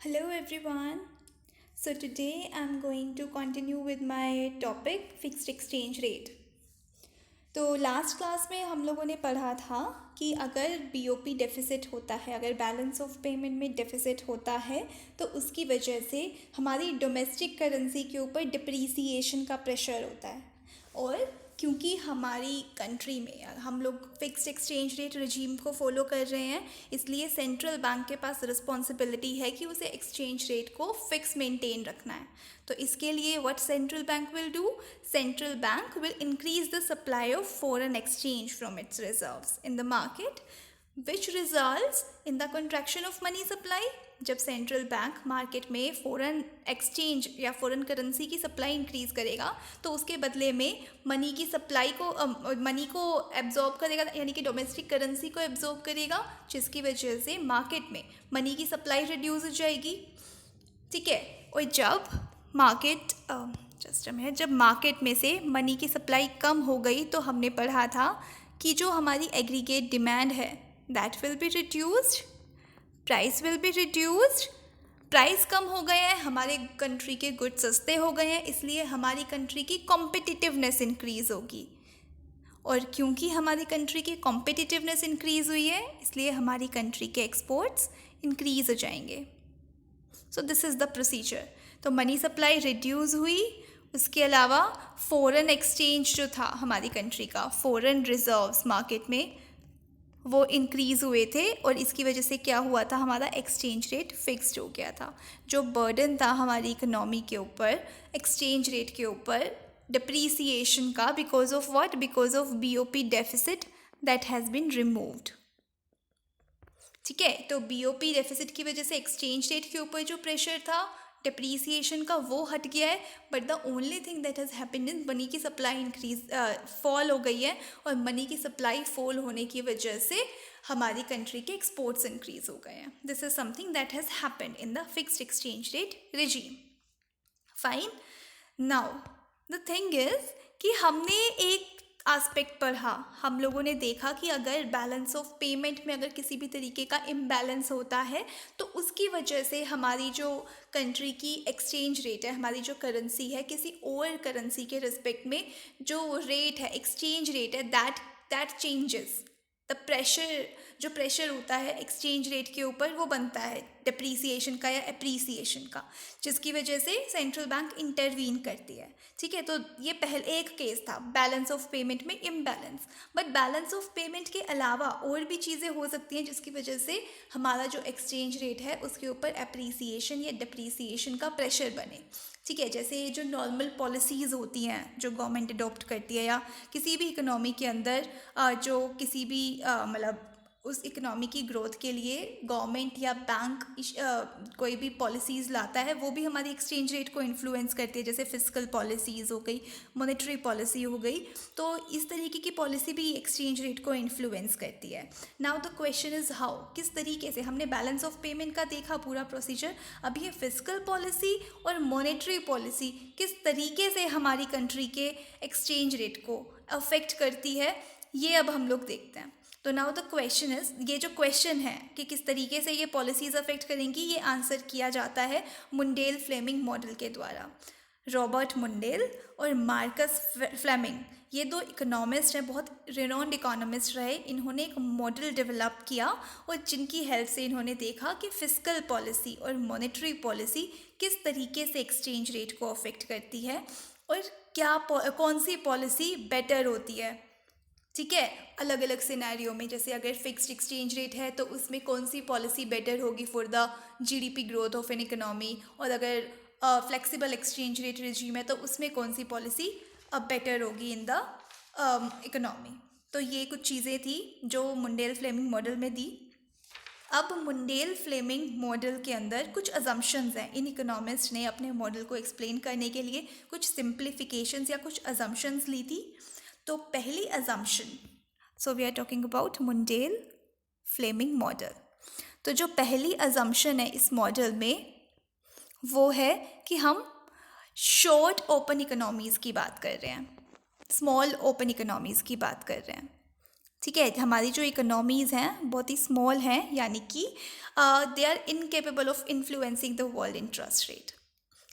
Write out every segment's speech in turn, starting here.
Hello everyone. So today I'm going to continue with my topic fixed exchange rate. तो last class में हम लोगों ने पढ़ा था कि अगर बीओपी डेफिसिट होता है, अगर बैलेंस ऑफ पेमेंट में डेफिसिट होता है तो उसकी वजह से हमारी डोमेस्टिक करेंसी के ऊपर डिप्रीसिएशन का प्रेशर होता है। और क्योंकि हमारी कंट्री में हम लोग फिक्स्ड एक्सचेंज रेट रजीम को फॉलो कर रहे हैं, इसलिए सेंट्रल बैंक के पास रिस्पॉन्सिबिलिटी है कि उसे एक्सचेंज रेट को फिक्स मेंटेन रखना है। तो इसके लिए what central bank will do, central bank will increase the supply of foreign exchange from its reserves in the market, which results in the contraction of money supply. जब central bank market में foreign exchange या foreign currency की supply increase करेगा तो उसके बदले में money की सप्लाई को मनी को एब्जॉर्ब करेगा, यानी कि डोमेस्टिक करेंसी को एब्जॉर्ब करेगा, जिसकी वजह से मार्केट में मनी की सप्लाई रिड्यूस हो जाएगी। ठीक है। और जब मार्केट जब मार्केट में से मनी की सप्लाई कम हो गई तो हमने पढ़ा था कि जो हमारी एग्रीगेट डिमांड है that will be reduced, price will be reduced. Price कम हो गया है, हमारे कंट्री के गुड्स सस्ते हो गए हैं, इसलिए हमारी कंट्री की कॉम्पिटिटिवनेस इंक्रीज होगी। और क्योंकि हमारी कंट्री की कॉम्पिटिटिवनेस इंक्रीज हुई है इसलिए हमारी कंट्री के एक्सपोर्ट्स इंक्रीज हो जाएंगे। सो दिस इज़ द प्रोसीजर। तो मनी सप्लाई रिड्यूस हुई, उसके अलावा फ़ॉरेन एक्सचेंज जो था हमारी कंट्री का, फ़ॉरेन रिजर्व्स मार्केट में वो इंक्रीज़ हुए थे और इसकी वजह से क्या हुआ था, हमारा एक्सचेंज रेट फिक्स्ड हो गया था। जो बर्डन था हमारी इकोनॉमी के ऊपर एक्सचेंज रेट के ऊपर डिप्रीसिएशन का, because of what, because of BOP deficit that has been removed. ठीक है। तो बीओपी डेफिसिट की वजह से एक्सचेंज रेट के ऊपर जो प्रेशर था डिप्रीसिएशन का वो हट गया है, but the only thing that has happened is money की सप्लाई इंक्रीज फॉल हो गई है, और मनी की सप्लाई फॉल होने की वजह से हमारी कंट्री के एक्सपोर्ट्स इंक्रीज हो गए हैं। This is something that has happened in the fixed exchange rate regime. Fine. Now the thing is कि हमने एक एस्पेक्ट पढ़ा, हम लोगों ने देखा कि अगर बैलेंस ऑफ पेमेंट में अगर किसी भी तरीके का इम्बैलेंस होता है तो उसकी वजह से हमारी जो कंट्री की एक्सचेंज रेट है, हमारी जो करेंसी है, किसी और करेंसी के रिस्पेक्ट में जो रेट है, एक्सचेंज रेट है, दैट चेंजेस। द प्रेशर, जो प्रेशर होता है एक्सचेंज रेट के ऊपर वो बनता है डिप्रीसिएशन का या एप्रीसिएशन का, जिसकी वजह से सेंट्रल बैंक इंटरवीन करती है। ठीक है। तो ये पहले एक केस था बैलेंस ऑफ पेमेंट में imbalance, but balance of payment के अलावा और भी चीज़ें हो सकती हैं जिसकी वजह से हमारा जो एक्सचेंज रेट है उसके ऊपर एप्रीसिएशन या डिप्रीसिएशन का प्रेशर बने। ठीक है। जैसे जो नॉर्मल पॉलिसीज़ होती हैं जो गवर्नमेंट अडॉप्ट करती है या किसी भी इकोनॉमी के अंदर जो किसी भी मतलब उस इकोनॉमी की ग्रोथ के लिए गवर्नमेंट या बैंक कोई भी पॉलिसीज़ लाता है वो भी हमारी एक्सचेंज रेट को इन्फ्लुएंस करती है, जैसे फिस्कल पॉलिसीज़ हो गई, मॉनेटरी पॉलिसी हो गई। तो इस तरीके की पॉलिसी भी एक्सचेंज रेट को इन्फ्लुएंस करती है। Now the question is how, किस तरीके से। हमने बैलेंस ऑफ पेमेंट का देखा पूरा प्रोसीजर, अब ये फिस्कल पॉलिसी और मॉनेटरी पॉलिसी किस तरीके से हमारी कंट्री के एक्सचेंज रेट को अफेक्ट करती है ये अब हम लोग देखते हैं। तो नाउ द क्वेश्चन इज, ये जो क्वेश्चन है कि किस तरीके से ये पॉलिसीज़ अफेक्ट करेंगी, ये आंसर किया जाता है मुंडेल फ्लेमिंग मॉडल के द्वारा। रॉबर्ट मुंडेल और मार्कस फ्लेमिंग, ये दो इकोनॉमिस्ट हैं, बहुत रिनोन्ड इकोनॉमिस्ट रहे। इन्होंने एक मॉडल डेवलप किया और जिनकी हेल्प से इन्होंने देखा कि फिस्कल पॉलिसी और मॉनेटरी पॉलिसी किस तरीके से एक्सचेंज रेट को अफेक्ट करती है और क्या कौन सी पॉलिसी बेटर होती है। ठीक है। अलग अलग सिनेरियो में, जैसे अगर फिक्स्ड एक्सचेंज रेट है तो उसमें कौन सी पॉलिसी बेटर होगी for the GDP growth of an economy, और अगर फ्लेक्सिबल एक्सचेंज रेट रिजीम है तो उसमें कौन सी पॉलिसी बेटर होगी इन द इकोनॉमी। तो ये कुछ चीज़ें थी जो मुंडेल फ्लेमिंग मॉडल में दी। अब मुंडेल फ्लेमिंग मॉडल के अंदर कुछ अजम्पशंस हैं। इन इकोनॉमिस्ट ने अपने मॉडल को एक्सप्लेन करने के लिए कुछ सिंप्लीफिकेशंस या कुछ अजम्पशंस ली थी। तो पहली assumption, so we are talking about Mundell Fleming model. तो जो पहली अजम्पशन है इस मॉडल में वो है कि हम शॉर्ट ओपन इकोनॉमीज़ की बात कर रहे हैं, स्मॉल ओपन इकोनॉमीज़ की बात कर रहे हैं। ठीक है, हमारी जो इकोनॉमीज़ हैं बहुत ही स्मॉल हैं, यानी कि they are incapable of influencing the world interest rate.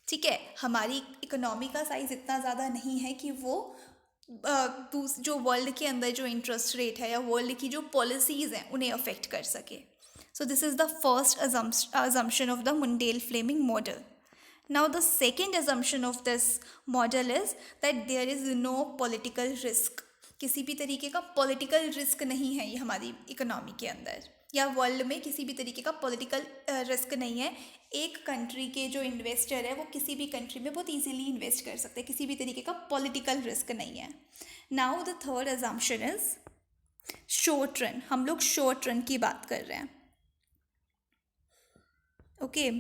ठीक है, हमारी इकोनॉमी का साइज़ इतना ज़्यादा नहीं है कि वो जो वर्ल्ड के अंदर जो इंटरेस्ट रेट है या वर्ल्ड की जो पॉलिसीज़ हैं उन्हें अफेक्ट कर सके। सो this is the first assumption of the Mundell-Fleming model. Now the second assumption of this model is that there is no political risk. किसी भी तरीके का पॉलिटिकल रिस्क नहीं है ये हमारी इकोनॉमी के अंदर, या वर्ल्ड में किसी भी तरीके का पॉलिटिकल रिस्क नहीं है। एक कंट्री के जो इन्वेस्टर है वो किसी भी कंट्री में बहुत इजीली इन्वेस्ट कर सकते हैं, किसी भी तरीके का पॉलिटिकल रिस्क नहीं है। Now the third assumption is short run. हम लोग शॉर्ट रन की बात कर रहे हैं। Okay,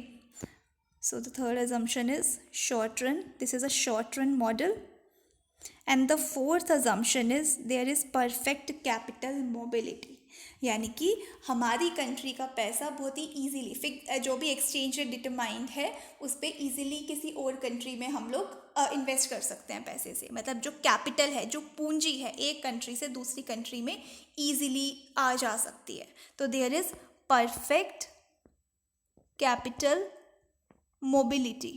so the third assumption is short run. This is a short run model. And the fourth assumption is there is perfect capital mobility. यानी कि हमारी कंट्री का पैसा बहुत ही ईजीली जो भी एक्सचेंज रेट डिटरमाइंड है उस पर ईजिली किसी और कंट्री में हम लोग इन्वेस्ट कर सकते हैं पैसे से। मतलब जो कैपिटल है, जो पूंजी है, एक कंट्री से दूसरी कंट्री में ईजिली आ जा सकती है। तो there is perfect capital mobility.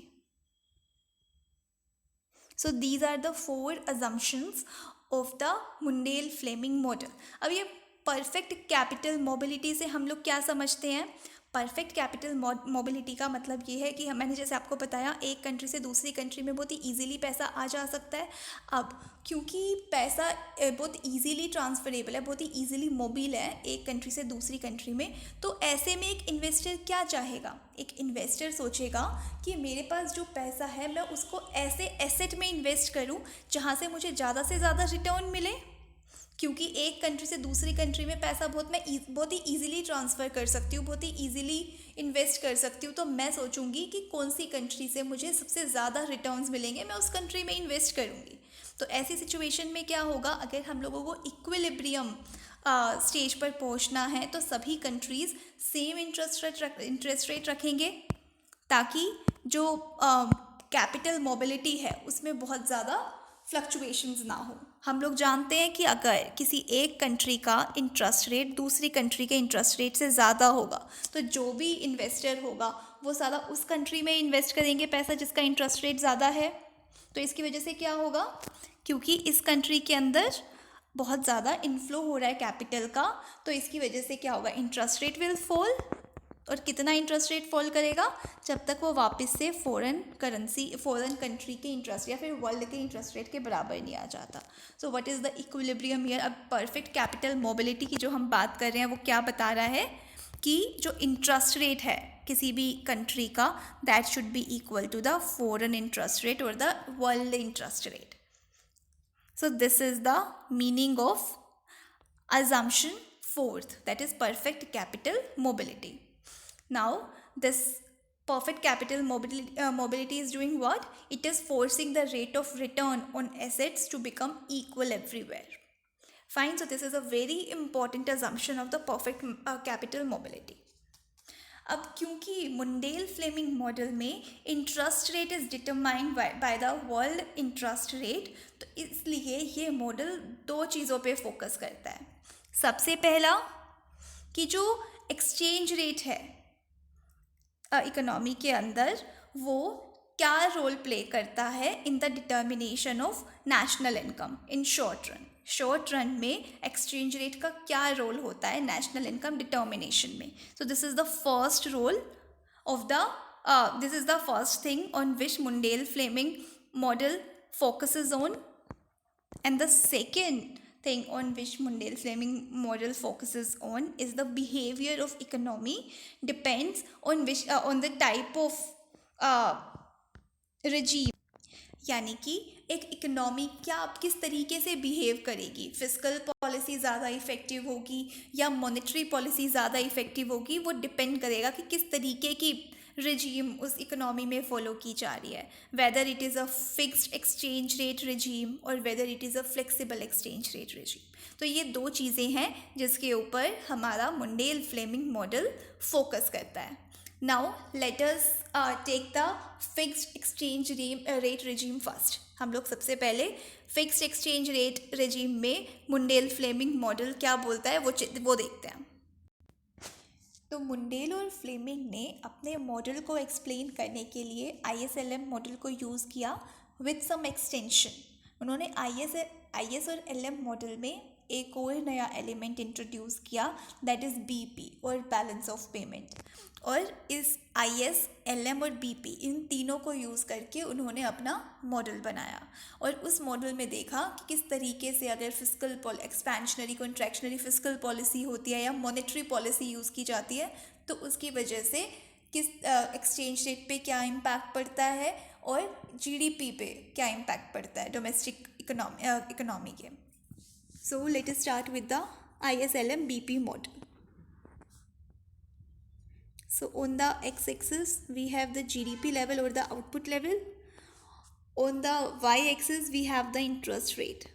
So these are the four assumptions of the Mundell-Fleming model. अब ये परफेक्ट कैपिटल मोबिलिटी से हम लोग क्या समझते हैं? परफेक्ट कैपिटल मोबिलिटी का मतलब ये है कि मैंने जैसे आपको बताया एक कंट्री से दूसरी कंट्री में बहुत ही ईजीली पैसा आ जा सकता है। अब क्योंकि पैसा बहुत ईजीली ट्रांसफरेबल है, बहुत ही ईजीली मोबिल है एक कंट्री से दूसरी कंट्री में, तो ऐसे में एक इन्वेस्टर क्या चाहेगा? एक इन्वेस्टर सोचेगा कि मेरे पास जो पैसा है मैं उसको ऐसे एसेट में इन्वेस्ट करूं जहां से मुझे ज़्यादा से ज़्यादा रिटर्न मिले। क्योंकि एक कंट्री से दूसरी कंट्री में पैसा बहुत ही ईजिली ट्रांसफ़र कर सकती हूँ, बहुत ही ईजिली इन्वेस्ट कर सकती हूँ, तो मैं सोचूंगी कि कौन सी कंट्री से मुझे सबसे ज़्यादा रिटर्न्स मिलेंगे, मैं उस कंट्री में इन्वेस्ट करूँगी। तो ऐसी सिचुएशन में क्या होगा, अगर हम लोगों को इक्विलिब्रियम स्टेज पर पहुँचना है तो सभी कंट्रीज़ सेम इंटरेस्ट रेट रखेंगे ताकि जो कैपिटल मोबिलिटी है उसमें बहुत ज़्यादा फ्लक्चुएशंस ना हो। हम लोग जानते हैं कि अगर किसी एक कंट्री का इंटरेस्ट रेट दूसरी कंट्री के इंटरेस्ट रेट से ज़्यादा होगा तो जो भी इन्वेस्टर होगा वो सारा उस कंट्री में इन्वेस्ट करेंगे पैसा जिसका इंटरेस्ट रेट ज़्यादा है। तो इसकी वजह से क्या होगा, क्योंकि इस कंट्री के अंदर बहुत ज़्यादा इन्फ्लो हो रहा है कैपिटल का, तो इसकी वजह से क्या होगा, इंटरेस्ट रेट विल फॉल। और कितना इंटरेस्ट रेट फॉल करेगा, जब तक वो वापस से फॉरेन कंट्री के इंटरेस्ट या फिर वर्ल्ड के इंटरेस्ट रेट के बराबर नहीं आ जाता। So what is the equilibrium here? अब परफेक्ट कैपिटल मोबिलिटी की जो हम बात कर रहे हैं वो क्या बता रहा है कि जो इंटरेस्ट रेट है किसी भी कंट्री का, that should be equal to the foreign interest rate और the world interest rate. So this is the meaning of assumption fourth, that is perfect capital mobility. Now this perfect capital mobility is doing what? It is forcing the rate of return on assets to become equal everywhere. Fine, so this is a very important assumption of the perfect capital mobility. अब क्योंकि Mundell Fleming model में interest rate is determined by the world interest rate, तो इसलिए ये model दो चीज़ों पे focus करता है। सबसे पहला कि जो एक्सचेंज रेट है इकोनॉमी के अंदर वो क्या रोल प्ले करता है in the determination of national income in short run में एक्सचेंज रेट का क्या रोल होता है नेशनल इनकम डिटर्मिनेशन में। So this is the first role of this is the first thing on which Mundell Fleming model focuses on, and the second thing on which Mundell-Fleming model focuses on is the behavior of economy depends on the type of regime. यानी कि एक economy क्या किस तरीके से behave करेगी, fiscal policy ज़्यादा effective होगी या मॉनेटरी पॉलिसी ज़्यादा इफ़ेक्टिव होगी, वो डिपेंड करेगा कि किस तरीके की regime उस इकोनॉमी में फॉलो की जा रही है, whether it is a fixed exchange rate regime और whether it is a flexible exchange rate regime। तो ये दो चीज़ें हैं जिसके ऊपर हमारा मुंडेल फ्लेमिंग मॉडल फोकस करता है। Now let us take the fixed exchange rate regime first. हम लोग सबसे पहले फिक्स्ड एक्सचेंज रेट regime में मुंडेल फ्लेमिंग मॉडल क्या बोलता है वो देखते हैं. तो मुंडेल और फ्लेमिंग ने अपने मॉडल को एक्सप्लेन करने के लिए ISLM मॉडल को यूज़ किया विथ सम एक्सटेंशन. उन्होंने IS और LM मॉडल में एक और नया एलिमेंट इंट्रोड्यूस किया, दैट इज़ BP और बैलेंस ऑफ पेमेंट. और इस IS, LM और BP इन तीनों को यूज़ करके उन्होंने अपना मॉडल बनाया. और उस मॉडल में देखा कि किस तरीके से अगर fiscal expansionary contractionary fiscal policy होती है या मॉनेटरी पॉलिसी यूज़ की जाती है तो उसकी वजह से किस एक्सचेंज रेट पे क्या इम्पैक्ट पड़ता है और GDP पे क्या इम्पैक्ट पड़ता है डोमेस्टिक इकोनॉमी के. So let us start with the ISLM BP model. So on the x-axis we have the GDP level or the output level. On the y-axis we have the interest rate.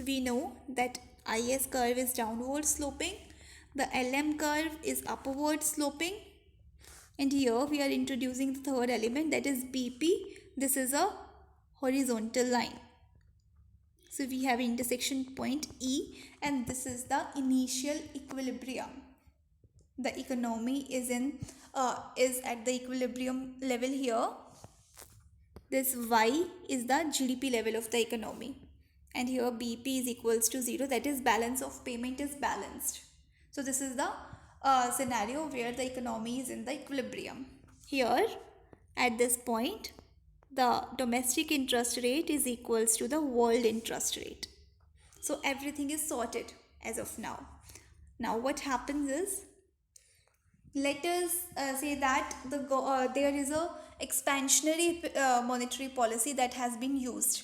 We know that IS curve is downward sloping, the LM curve is upward sloping, and here we are introducing the third element, that is BP. This is a horizontal line. So we have intersection point E, and this is the initial equilibrium. The economy is at the equilibrium level here. This Y is the GDP level of the economy, and here BP is equals to 0, that is balance of payment is balanced. So this is the scenario where the economy is in the equilibrium. Here at this point the domestic interest rate is equals to the world interest rate. So everything is sorted as of now. Now what happens is, let us say that there is a expansionary monetary policy that has been used.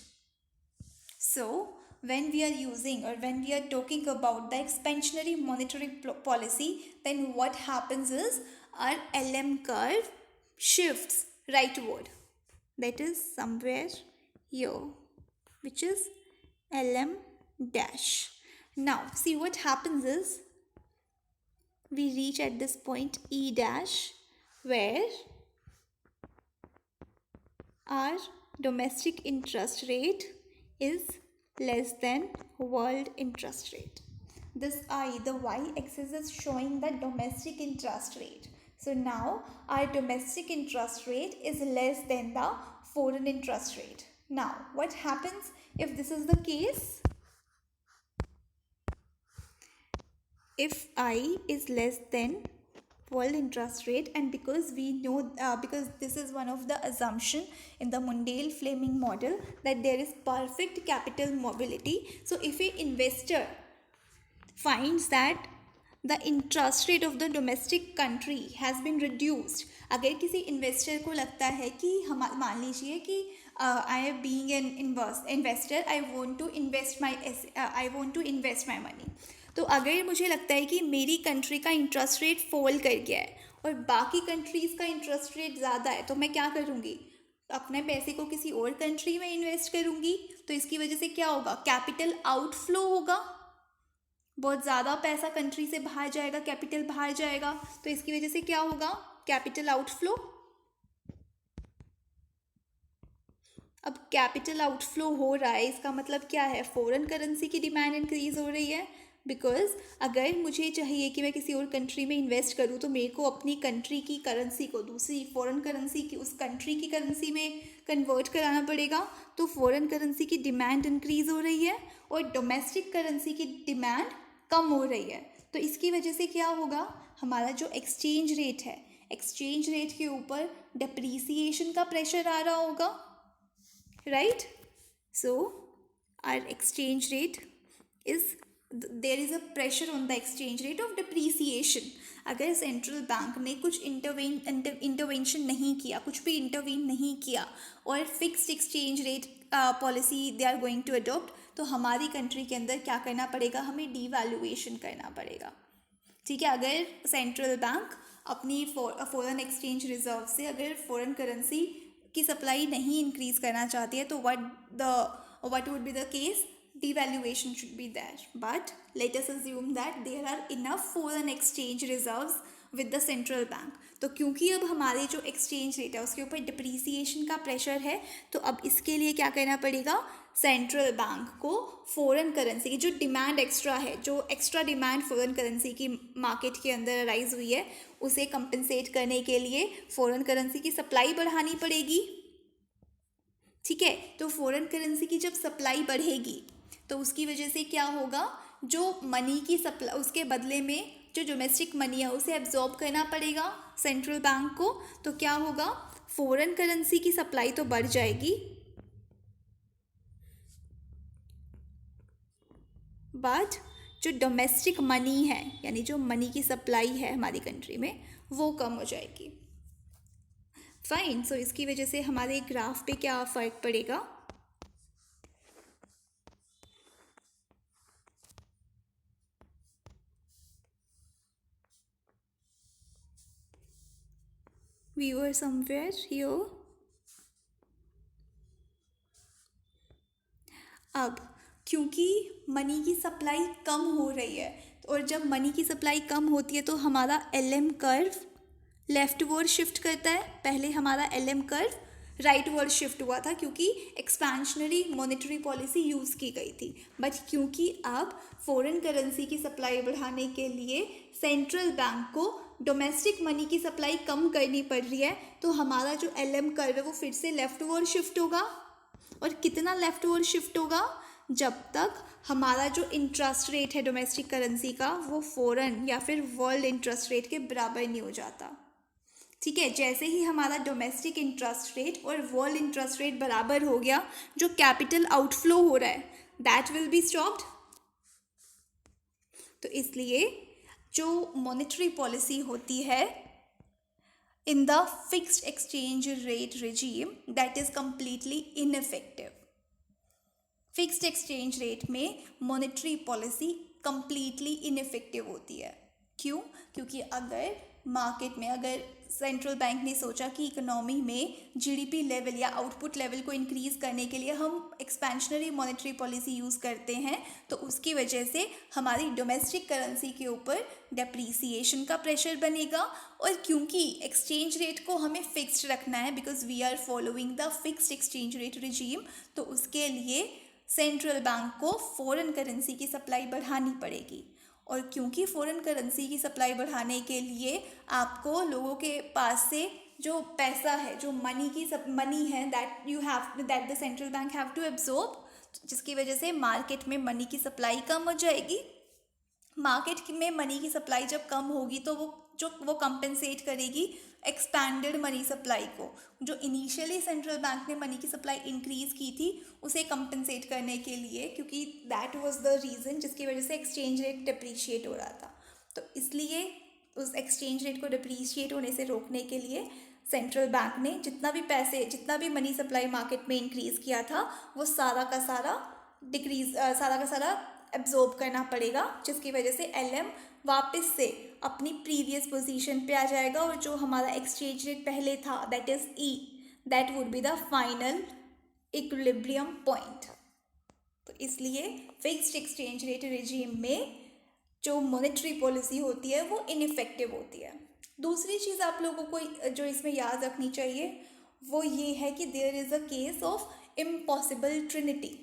So when we are using or when we are talking about the expansionary monetary policy, then what happens is our LM curve shifts rightward, that is somewhere here, which is LM dash. Now see what happens is, we reach at this point E dash, where our domestic interest rate is less than world interest rate. This the y-axis is showing the domestic interest rate. So now our domestic interest rate is less than the foreign interest rate. Now what happens if this is the case? If I is less than world interest rate, and because we know because this is one of the assumption in the Mundell-Fleming model that there is perfect capital mobility. So if an investor finds that the interest rate of the domestic country has been reduced, अगर किसी investor को लगता है कि हम मान लीजिए कि I am being an investor, I want to invest my money, तो अगर मुझे लगता है कि मेरी कंट्री का इंटरेस्ट रेट फॉल कर गया है और बाकी कंट्रीज़ का इंटरेस्ट रेट ज़्यादा है, तो मैं क्या करूँगी, अपने पैसे को किसी और कंट्री में इन्वेस्ट करूँगी. तो इसकी वजह से क्या होगा, कैपिटल आउटफ्लो होगा, बहुत ज़्यादा पैसा कंट्री से बाहर जाएगा, कैपिटल बाहर जाएगा. तो इसकी वजह से क्या होगा, कैपिटल आउटफ्लो. अब कैपिटल आउटफ्लो हो रहा है, इसका मतलब क्या है, फॉरेन करेंसी की डिमांड इंक्रीज़ हो रही है. बिकॉज अगर मुझे चाहिए कि मैं किसी और कंट्री में इन्वेस्ट करूँ तो मेरे को अपनी कंट्री की करेंसी को दूसरी फॉरेन करेंसी की उस कंट्री की करेंसी में कन्वर्ट कराना पड़ेगा. तो फॉरेन करेंसी की डिमांड इंक्रीज़ हो रही है और डोमेस्टिक करेंसी की डिमांड कम हो रही है. तो इसकी वजह से क्या होगा, हमारा जो एक्सचेंज रेट है, एक्सचेंज रेट के ऊपर डिप्रीसिएशन का प्रेशर आ रहा होगा, right. So our exchange rate is, there is a pressure on the exchange rate of depreciation. अगर सेंट्रल बैंक ने कुछ इंटरवेंशन नहीं किया, कुछ भी इंटरवीन नहीं किया और fixed exchange rate policy they are going to adopt, तो हमारी कंट्री के अंदर क्या करना पड़ेगा, हमें डीवैल्यूएशन करना पड़ेगा. ठीक है, अगर सेंट्रल बैंक अपनी फॉरेन एक्सचेंज रिजर्व से अगर फॉरेन करेंसी की सप्लाई नहीं इंक्रीज करना चाहती है तो what would be the case, devaluation should be there. But let us assume that there are enough foreign exchange reserves with the central bank. तो क्योंकि अब हमारे जो एक्सचेंज रेट है उसके ऊपर डिप्रीसिएशन का प्रेशर है, तो अब इसके लिए क्या करना पड़ेगा, सेंट्रल बैंक को फॉरेन करेंसी की जो डिमांड एक्स्ट्रा है, जो एक्स्ट्रा डिमांड फॉरेन करेंसी की मार्केट के अंदर अराइज हुई है, उसे कंपनसेट करने के लिए फॉरेन करेंसी की सप्लाई बढ़ानी पड़ेगी। ठीक है, तो फॉरेन करेंसी की जब सप्लाई बढ़ेगी तो उसकी वजह से क्या होगा, जो मनी की सप्लाई, उसके बदले में जो डोमेस्टिक मनी है उसे एब्जॉर्ब करना पड़ेगा सेंट्रल बैंक को। तो क्या होगा, फॉरेन करेंसी की सप्लाई तो बढ़ जाएगी, बट जो डोमेस्टिक मनी है यानी जो मनी की सप्लाई है हमारी कंट्री में वो कम हो जाएगी। फाइन, सो इसकी वजह से हमारे ग्राफ पे क्या फ़र्क पड़ेगा, we were somewhere here। अब क्योंकि मनी की सप्लाई कम हो रही है, और जब मनी की सप्लाई कम होती है तो हमारा LM curve left word shift करता है। पहले हमारा LM curve right word shift हुआ था क्योंकि एक्सपेंशनरी मॉनेटरी पॉलिसी यूज़ की गई थी, बट क्योंकि अब फॉरेन करेंसी की सप्लाई बढ़ाने के लिए सेंट्रल बैंक को डोमेस्टिक मनी की सप्लाई कम करनी पड़ रही है, तो हमारा जो एलएम कर्व है वो फिर से लेफ्ट वर्ड शिफ्ट होगा। और कितना लेफ्ट वर्ड शिफ्ट होगा, जब तक हमारा जो इंटरेस्ट रेट है डोमेस्टिक करेंसी का वो फॉरेन या फिर वर्ल्ड इंटरेस्ट रेट के बराबर नहीं हो जाता। ठीक है, जैसे ही हमारा डोमेस्टिक इंटरेस्ट रेट और वर्ल्ड इंटरेस्ट रेट बराबर हो गया, जो कैपिटल आउटफ्लो हो रहा है दैट विल बी स्टॉप्ड। तो इसलिए जो मॉनेटरी पॉलिसी होती है in the fixed exchange rate regime that is completely ineffective। Fixed exchange rate में मॉनेटरी पॉलिसी completely ineffective होती है। क्यों? क्योंकि अगर मार्केट में, अगर सेंट्रल बैंक ने सोचा कि इकोनॉमी में जीडीपी लेवल या आउटपुट लेवल को इंक्रीज़ करने के लिए हम एक्सपेंशनरी मॉनेटरी पॉलिसी यूज़ करते हैं, तो उसकी वजह से हमारी डोमेस्टिक करेंसी के ऊपर डेप्रीसिएशन का प्रेशर बनेगा। और क्योंकि एक्सचेंज रेट को हमें फिक्स्ड रखना है because we are following the fixed exchange rate regime, तो उसके लिए सेंट्रल बैंक को फॉरेन करेंसी की सप्लाई बढ़ानी पड़ेगी। और क्योंकि फॉरेन करेंसी की सप्लाई बढ़ाने के लिए आपको लोगों के पास से जो पैसा है, जो मनी है that the central bank have to absorb, जिसकी वजह से मार्केट में मनी की सप्लाई कम हो जाएगी। मार्केट में मनी की सप्लाई जब कम होगी तो वो कंपेंसेट करेगी एक्सपैंडेड मनी सप्लाई को। जो इनिशियली सेंट्रल बैंक ने मनी की सप्लाई इंक्रीज़ की थी उसे कंपेंसेट करने के लिए, क्योंकि दैट वाज द रीज़न जिसकी वजह से एक्सचेंज रेट डिप्रीशिएट हो रहा था। तो इसलिए उस एक्सचेंज रेट को डिप्रीशिएट होने से रोकने के लिए सेंट्रल बैंक ने जितना भी मनी सप्लाई मार्केट में इंक्रीज़ किया था वो सारा का सारा एब्जॉर्ब करना पड़ेगा, जिसकी वजह से एलएम वापस से अपनी प्रीवियस पोजीशन पे आ जाएगा। और जो हमारा एक्सचेंज रेट पहले था that is E, that would be the final equilibrium point. तो इसलिए फिक्स्ड एक्सचेंज रेट रिजीम में जो मॉनेटरी पॉलिसी होती है वो इनइफेक्टिव होती है। दूसरी चीज़ आप लोगों को जो इसमें याद रखनी चाहिए वो ये है कि there is a case of impossible trinity.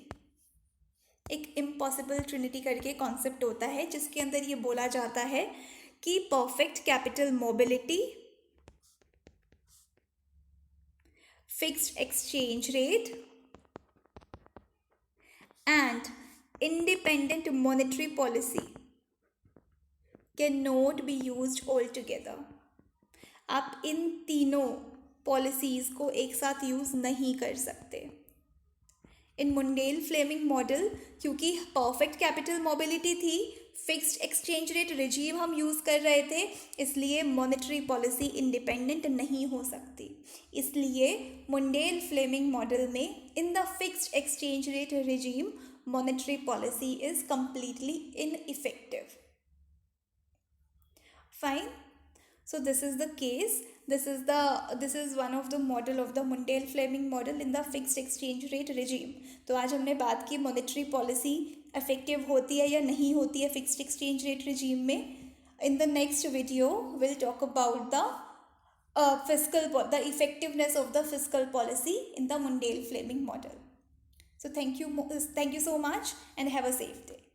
एक इम्पॉसिबल ट्रिनिटी करके कॉन्सेप्ट होता है जिसके अंदर ये बोला जाता है कि perfect capital mobility, fixed exchange rate and independent monetary policy can not be used all together. आप इन तीनों पॉलिसीज़ को एक साथ यूज़ नहीं कर सकते। इन मुंडेल फ्लेमिंग मॉडल क्योंकि परफेक्ट कैपिटल मोबिलिटी थी, फिक्स्ड एक्सचेंज रेट रिजीम हम यूज़ कर रहे थे, इसलिए मॉनेटरी पॉलिसी इंडिपेंडेंट नहीं हो सकती। इसलिए मुंडेल फ्लेमिंग मॉडल में in the fixed exchange rate regime monetary policy is completely ineffective। Fine. So this is the case. This is one of the model of the Mundell-Fleming model in the fixed exchange rate regime। तो आज हमने बात की monetary policy effective होती है या नहीं होती है फिक्स्ड एक्सचेंज रेट रिजीम में। In the next video, we'll talk about the the effectiveness of the fiscal policy in the Mundale-Fleming model. So thank you so much and have a safe day.